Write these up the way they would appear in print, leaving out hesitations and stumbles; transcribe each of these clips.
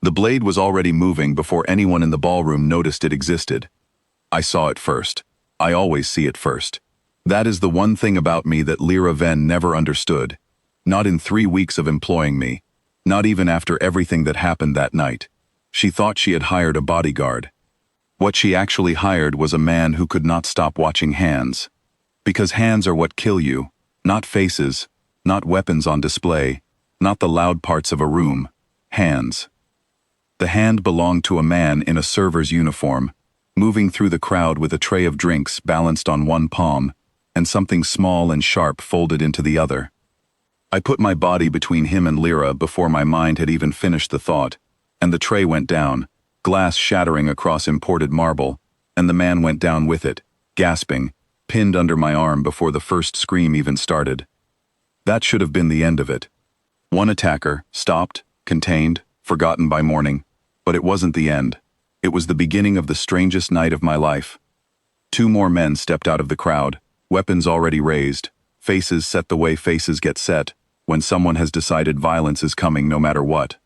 The blade was already moving before anyone in the ballroom noticed it existed. I saw it first. I always see it first. That is the one thing about me that Lyra Venn never understood. Not in 3 weeks of employing me. Not even after everything that happened that night. She thought she had hired a bodyguard. What she actually hired was a man who could not stop watching hands. Because hands are what kill you, not faces, not weapons on display, not the loud parts of a room. Hands. The hand belonged to a man in a server's uniform, moving through the crowd with a tray of drinks balanced on one palm, and something small and sharp folded into the other. I put my body between him and Lyra before my mind had even finished the thought, and the tray went down, glass shattering across imported marble, and the man went down with it, gasping, pinned under my arm before the first scream even started. That should have been the end of it. One attacker, stopped, contained, forgotten by morning, but it wasn't the end. It was the beginning of the strangest night of my life. 2 more men stepped out of the crowd, weapons already raised, faces set the way faces get set, when someone has decided violence is coming no matter what.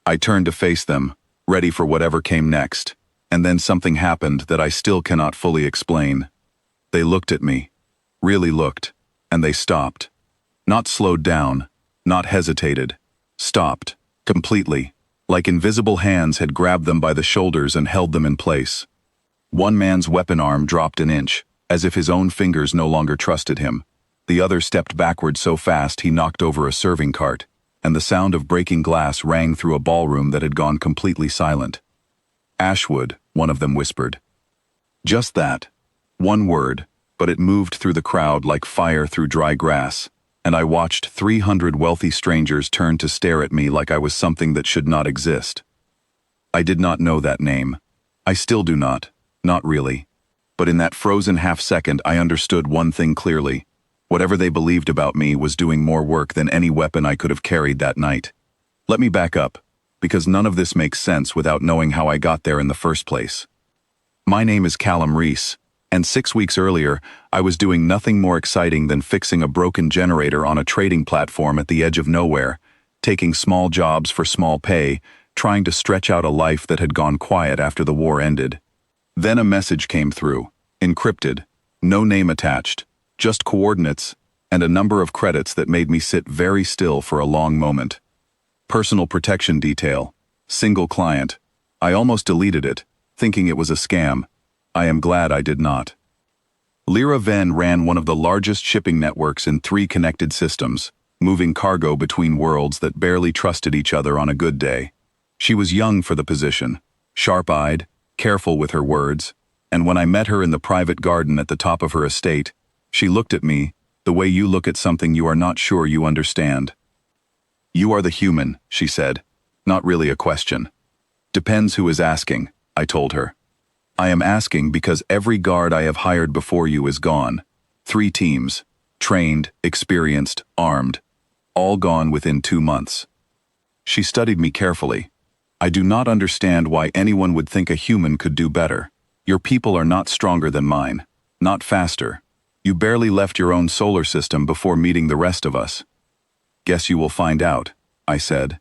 I turned to face them, ready for whatever came next, and then something happened that I still cannot fully explain. They looked at me, really looked, and they stopped. Not slowed down, not hesitated, stopped, completely, like invisible hands had grabbed them by the shoulders and held them in place. One man's weapon arm dropped an inch, as if his own fingers no longer trusted him. The other stepped backward so fast he knocked over a serving cart, and the sound of breaking glass rang through a ballroom that had gone completely silent. "Ashwood," one of them whispered. Just that. One word, but it moved through the crowd like fire through dry grass, and I watched 300 wealthy strangers turn to stare at me like I was something that should not exist. I did not know that name. I still do not really. But in that frozen half-second I understood one thing clearly. Whatever they believed about me was doing more work than any weapon I could have carried that night. Let me back up, because none of this makes sense without knowing how I got there in the first place. My name is Callum Reese, and 6 weeks earlier, I was doing nothing more exciting than fixing a broken generator on a trading platform at the edge of nowhere, taking small jobs for small pay, trying to stretch out a life that had gone quiet after the war ended. Then a message came through, encrypted, no name attached, just coordinates, and a number of credits that made me sit very still for a long moment. Personal protection detail, single client. I almost deleted it, thinking it was a scam. I am glad I did not. Lyra Venn ran one of the largest shipping networks in 3 connected systems, moving cargo between worlds that barely trusted each other on a good day. She was young for the position, sharp-eyed, careful with her words, and when I met her in the private garden at the top of her estate, she looked at me the way you look at something you are not sure you understand. "You are the human," she said, not really a question. "Depends who is asking," I told her. "I am asking because every guard I have hired before you is gone. 3 teams, trained, experienced, armed, all gone within 2 months." She studied me carefully. "I do not understand why anyone would think a human could do better. Your people are not stronger than mine, not faster. You barely left your own solar system before meeting the rest of us." "Guess you will find out," I said.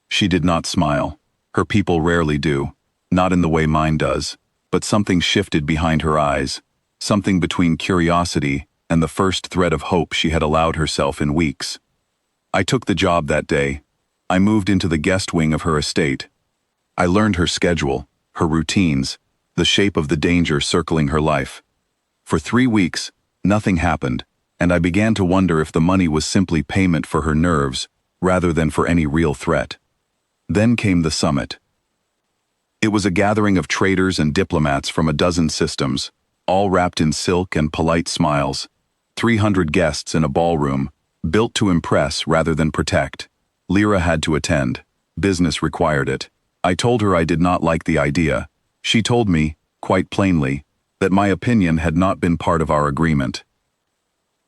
She did not smile. Her people rarely do, not in the way mine does, but something shifted behind her eyes, something between curiosity and the first thread of hope she had allowed herself in weeks. I took the job that day. I moved into the guest wing of her estate. I learned her schedule, her routines, the shape of the danger circling her life. For 3 weeks, nothing happened, and I began to wonder if the money was simply payment for her nerves, rather than for any real threat. Then came the summit. It was a gathering of traders and diplomats from a dozen systems, all wrapped in silk and polite smiles. 300 guests in a ballroom, built to impress rather than protect. Lyra had to attend. Business required it. I told her I did not like the idea. She told me, quite plainly, that my opinion had not been part of our agreement.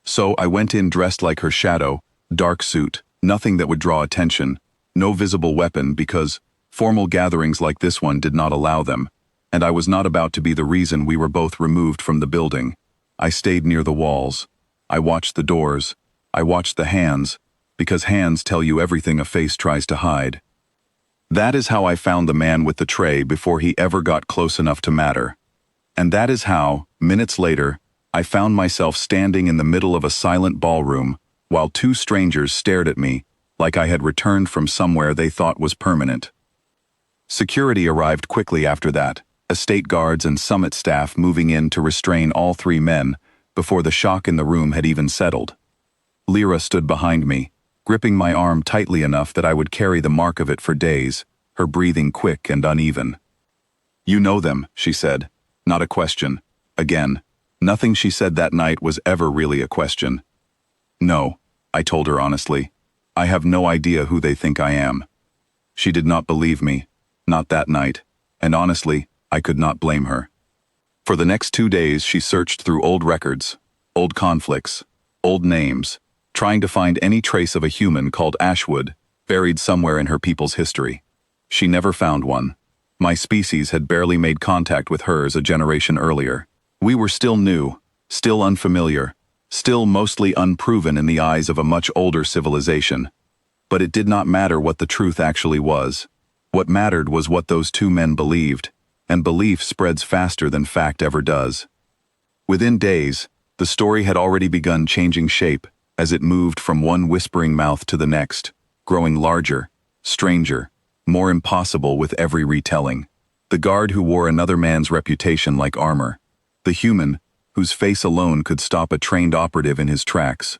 So I went in dressed like her shadow, dark suit, nothing that would draw attention, no visible weapon because formal gatherings like this one did not allow them, and I was not about to be the reason we were both removed from the building. I stayed near the walls. I watched the doors. I watched the hands, because hands tell you everything a face tries to hide. That is how I found the man with the tray before he ever got close enough to matter. And that is how, minutes later, I found myself standing in the middle of a silent ballroom while two strangers stared at me like I had returned from somewhere they thought was permanent. Security arrived quickly after that, estate guards and summit staff moving in to restrain all three men before the shock in the room had even settled. Lyra stood behind me, gripping my arm tightly enough that I would carry the mark of it for days, her breathing quick and uneven. "You know them," she said. Not a question. Again, nothing she said that night was ever really a question. "No," I told her honestly. "I have no idea who they think I am." She did not believe me, not that night, and honestly, I could not blame her. For the next 2 days, she searched through old records, old conflicts, old names, trying to find any trace of a human called Ashwood, buried somewhere in her people's history. She never found one. My species had barely made contact with hers a generation earlier. We were still new, still unfamiliar, still mostly unproven in the eyes of a much older civilization. But it did not matter what the truth actually was. What mattered was what those two men believed, and belief spreads faster than fact ever does. Within days, the story had already begun changing shape as it moved from one whispering mouth to the next, growing larger, stranger, more impossible with every retelling. The guard who wore another man's reputation like armor. The human whose face alone could stop a trained operative in his tracks.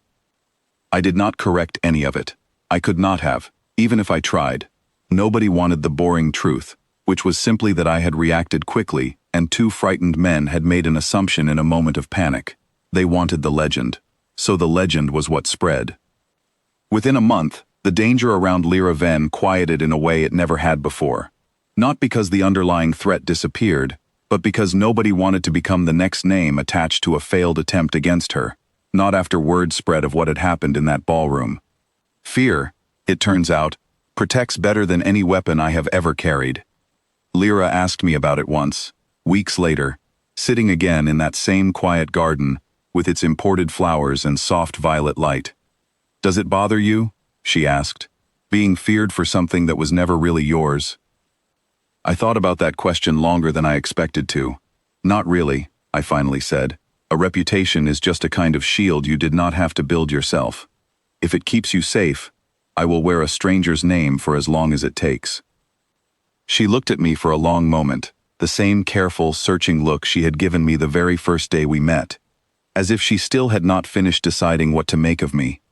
I did not correct any of it. I could not have, even if I tried. Nobody wanted the boring truth, which was simply that I had reacted quickly and two frightened men had made an assumption in a moment of panic. They wanted the legend. So the legend was what spread. Within a month, the danger around Lyra Venn quieted in a way it never had before. Not because the underlying threat disappeared, but because nobody wanted to become the next name attached to a failed attempt against her, not after word spread of what had happened in that ballroom. Fear, it turns out, protects better than any weapon I have ever carried. Lyra asked me about it once, weeks later, sitting again in that same quiet garden, with its imported flowers and soft violet light. "Does it bother you?" she asked, "being feared for something that was never really yours?" I thought about that question longer than I expected to. "Not really," I finally said. "A reputation is just a kind of shield you did not have to build yourself. If it keeps you safe, I will wear a stranger's name for as long as it takes." She looked at me for a long moment, the same careful, searching look she had given me the very first day we met, as if she still had not finished deciding what to make of me.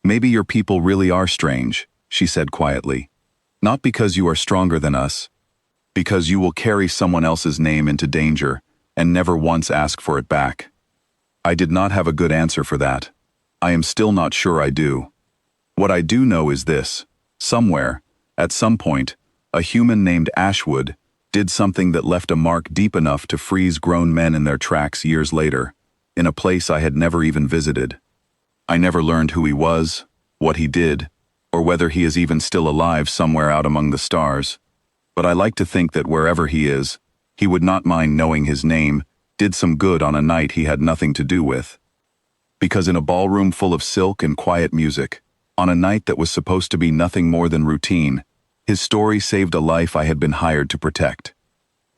"Maybe your people really are strange," she said quietly. "Not because you are stronger than us, because you will carry someone else's name into danger and never once ask for it back." I did not have a good answer for that. I am still not sure I do. What I do know is this: somewhere, at some point, a human named Ashwood did something that left a mark deep enough to freeze grown men in their tracks years later, in a place I had never even visited. I never learned who he was, what he did, or whether he is even still alive somewhere out among the stars. But I like to think that wherever he is, he would not mind knowing his name did some good on a night he had nothing to do with. Because in a ballroom full of silk and quiet music, on a night that was supposed to be nothing more than routine, his story saved a life I had been hired to protect.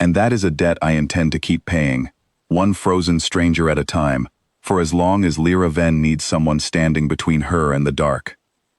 And that is a debt I intend to keep paying, one frozen stranger at a time, for as long as Lyra Venn needs someone standing between her and the dark.